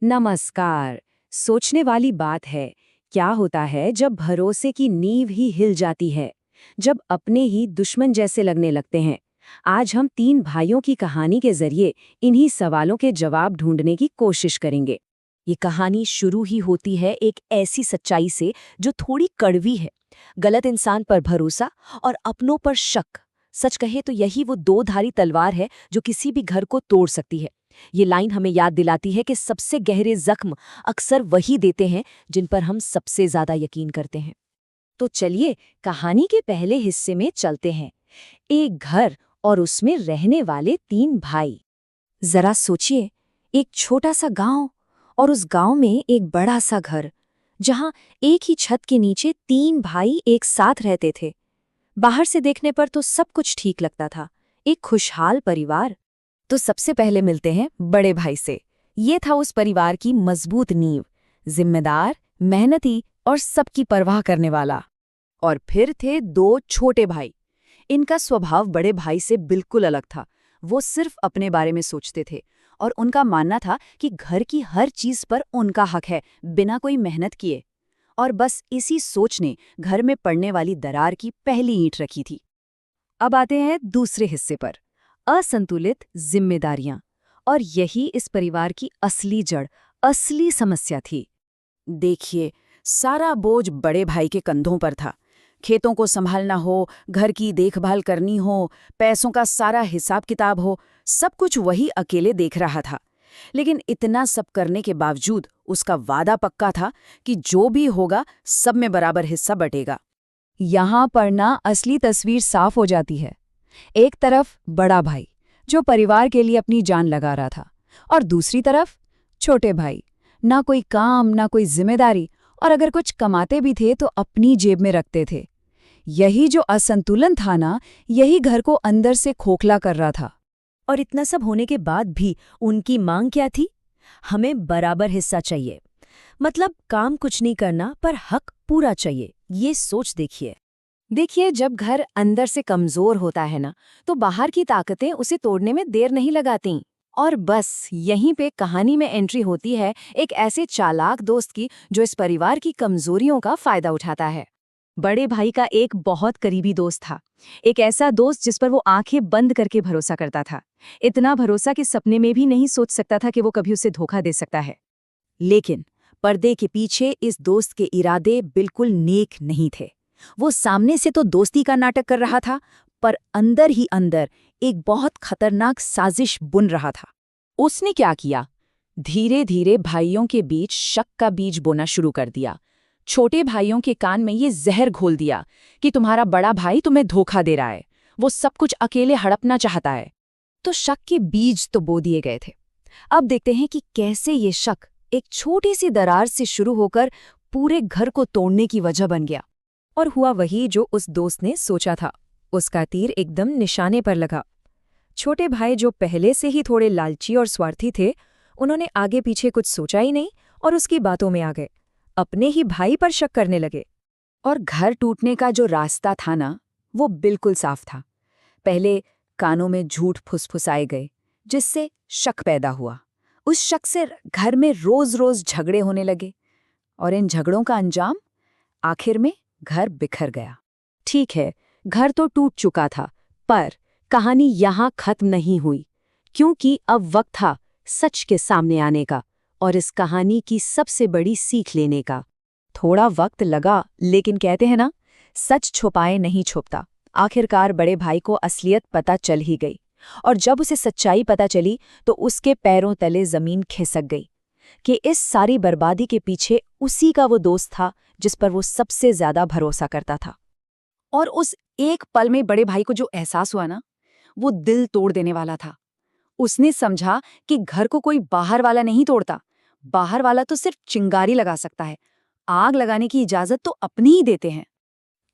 नमस्कार। सोचने वाली बात है, क्या होता है जब भरोसे की नींव ही हिल जाती है, जब अपने ही दुश्मन जैसे लगने लगते हैं। आज हम तीन भाइयों की कहानी के जरिए इन्हीं सवालों के जवाब ढूंढने की कोशिश करेंगे। ये कहानी शुरू ही होती है एक ऐसी सच्चाई से जो थोड़ी कड़वी है। गलत इंसान पर भरोसा और अपनों पर शक। सच कहे तो यही वो दो धारी तलवार है जो किसी भी घर को तोड़ सकती है। ये लाइन हमें याद दिलाती है कि सबसे गहरे जख्म अक्सर वही देते हैं जिन पर हम सबसे ज्यादा यकीन करते हैं। तो चलिए कहानी के पहले हिस्से में चलते हैं। एक घर और उसमें रहने वाले तीन भाई। जरा सोचिए, एक छोटा सा गांव और उस गांव में एक बड़ा सा घर, जहां एक ही छत के नीचे तीन भाई एक साथ रहते थे। बाहर से देखने पर तो सब कुछ ठीक लगता था, एक खुशहाल परिवार। तो सबसे पहले मिलते हैं बड़े भाई से। ये था उस परिवार की मजबूत नींव, जिम्मेदार, मेहनती और सबकी परवाह करने वाला। और फिर थे दो छोटे भाई। इनका स्वभाव बड़े भाई से बिल्कुल अलग था। वो सिर्फ अपने बारे में सोचते थे और उनका मानना था कि घर की हर चीज पर उनका हक है, बिना कोई मेहनत किए। और बस इसी सोच ने घर में पड़ने वाली दरार की पहली ईंट रखी थी। अब आते हैं दूसरे हिस्से पर, असंतुलित जिम्मेदारियां। और यही इस परिवार की असली जड़, असली समस्या थी। देखिए, सारा बोझ बड़े भाई के कंधों पर था। खेतों को संभालना हो, घर की देखभाल करनी हो, पैसों का सारा हिसाब किताब हो, सब कुछ वही अकेले देख रहा था। लेकिन इतना सब करने के बावजूद उसका वादा पक्का था कि जो भी होगा सब में बराबर हिस्सा बटेगा। यहाँ पर ना असली तस्वीर साफ हो जाती है। एक तरफ बड़ा भाई जो परिवार के लिए अपनी जान लगा रहा था, और दूसरी तरफ छोटे भाई, ना कोई काम ना कोई जिम्मेदारी, और अगर कुछ कमाते भी थे तो अपनी जेब में रखते थे। यही जो असंतुलन था ना, यही घर को अंदर से खोखला कर रहा था। और इतना सब होने के बाद भी उनकी मांग क्या थी? हमें बराबर हिस्सा चाहिए। मतलब काम कुछ नहीं करना पर हक पूरा चाहिए। ये सोच देखिए, जब घर अंदर से कमजोर होता है ना, तो बाहर की ताकतें उसे तोड़ने में देर नहीं लगाती। और बस यहीं पे कहानी में एंट्री होती है एक ऐसे चालाक दोस्त की जो इस परिवार की कमजोरियों का फायदा उठाता है। बड़े भाई का एक बहुत करीबी दोस्त था, एक ऐसा दोस्त जिस पर वो आंखें बंद करके भरोसा करता था। इतना भरोसा कि सपने में भी नहीं सोच सकता था कि वो कभी उसे धोखा दे सकता है। लेकिन पर्दे के पीछे इस दोस्त के इरादे बिल्कुल नेक नहीं थे। वो सामने से तो दोस्ती का नाटक कर रहा था, पर अंदर ही अंदर एक बहुत खतरनाक साजिश बुन रहा था। उसने क्या किया? धीरे धीरे भाइयों के बीच शक का बीज बोना शुरू कर दिया। छोटे भाइयों के कान में ये जहर घोल दिया कि तुम्हारा बड़ा भाई तुम्हें धोखा दे रहा है, वो सब कुछ अकेले हड़पना चाहता है। तो शक के बीज तो बो दिए गए थे। अब देखते हैं कि कैसे ये शक एक छोटी सी दरार से शुरू होकर पूरे घर को तोड़ने की वजह बन गया। और हुआ वही जो उस दोस्त ने सोचा था। उसका तीर एकदम निशाने पर लगा। छोटे भाई, जो पहले से ही थोड़े लालची और स्वार्थी थे, उन्होंने आगे पीछे कुछ सोचा ही नहीं और उसकी बातों में आ गए। अपने ही भाई पर शक करने लगे। और घर टूटने का जो रास्ता था ना, वो बिल्कुल साफ था। पहले कानों में झूठ फुसफुसाए गए, जिससे शक पैदा हुआ। उस शक से घर में रोज रोज झगड़े होने लगे, और इन झगड़ों का अंजाम, आखिर में घर बिखर गया। ठीक है, घर तो टूट चुका था, पर कहानी यहाँ खत्म नहीं हुई, क्योंकि अब वक्त था सच के सामने आने का और इस कहानी की सबसे बड़ी सीख लेने का। थोड़ा वक्त लगा, लेकिन कहते हैं ना, सच छुपाए नहीं छुपता। आखिरकार बड़े भाई को असलियत पता चल ही गई, और जब उसे सच्चाई पता चली तो उसके पैरों तले जमीन खिसक गई कि इस सारी बर्बादी के पीछे उसी का वो दोस्त था जिस पर वो सबसे ज्यादा भरोसा करता था। और उस एक पल में बड़े भाई को जो एहसास हुआ ना, वो दिल तोड़ देने वाला था। उसने समझा कि घर को कोई बाहर वाला नहीं तोड़ता, बाहर वाला तो सिर्फ चिंगारी लगा सकता है, आग लगाने की इजाजत तो अपनी ही देते हैं।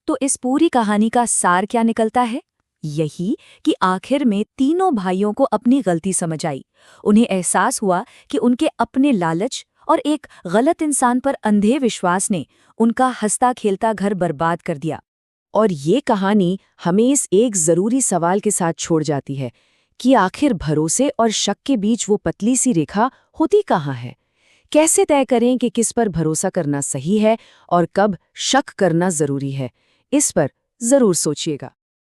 तो इस पूरी कहानी का सार क्या निकलता है? यही कि आखिर में तीनों भाइयों को अपनी गलती समझ आई। उन्हें एहसास हुआ कि उनके अपने लालच और एक गलत इंसान पर अंधे विश्वास ने उनका हंसता खेलता घर बर्बाद कर दिया। और ये कहानी हमें इस एक जरूरी सवाल के साथ छोड़ जाती है कि आखिर भरोसे और शक के बीच वो पतली सी रेखा होती कहाँ है? कैसे तय करें कि किस पर भरोसा करना सही है और कब शक करना जरूरी है? इस पर जरूर सोचिएगा।